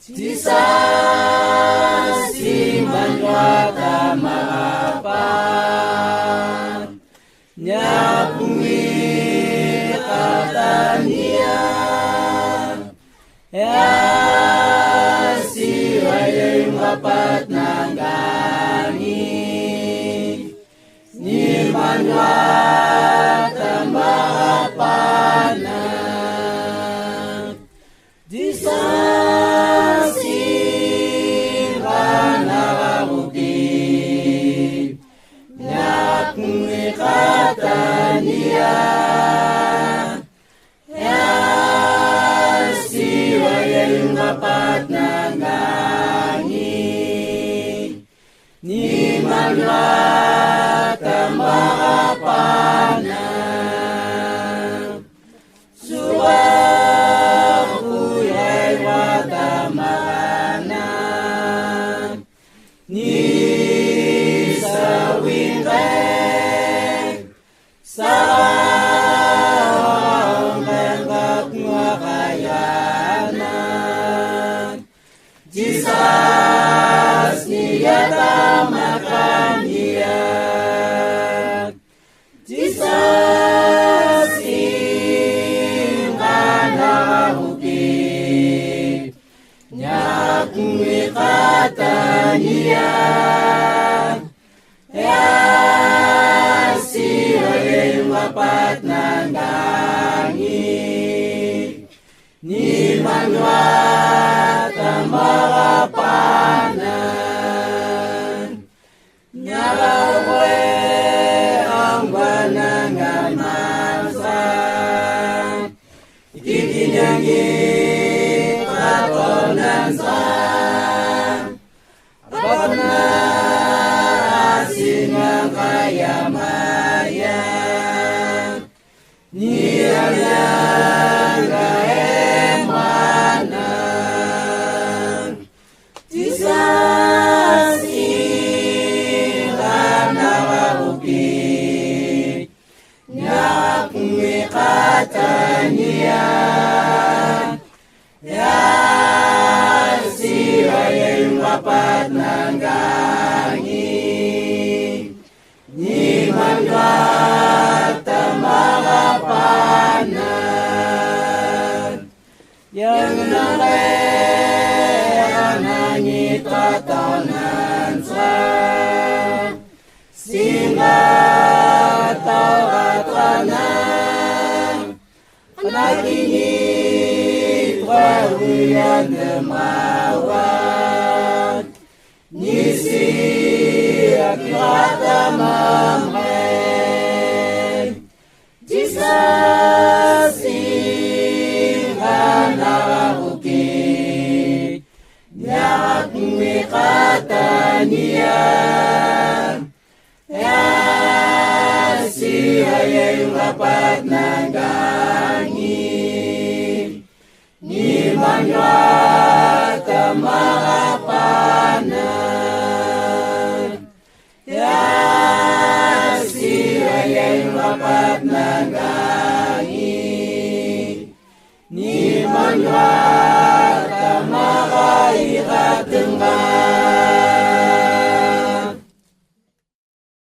Jesus imanwata maapat nyapumi katania ya siwayay mapat nangani ni manwata maapat na Katania ya siwayay mapat nangani ni manwata maapanan suwakuyay wata makanan ni sawingay Sarang bengkak makayanan Jesus niyata makan dia Jesus ingkana huki nyakui kata dia mapat nangani ni manwata marapanan nyarawe ang banangan masa ikikinyangi katonan sa apapna asingang kayamaya Niyayang kaemanan Jesus ilan nawabuki nyakui kata niya ya siwayay mapat nangani ni manwata makapanan yang nangay nangit katonan sa singat katanan naginit wawiyan demawat nisi akirata mamay Jesus ingkana huki nyakui kata niya ya siwayay mapat nangani ni manwata makapanan ya siwayay mapat nangani ni manwata makaikat dengan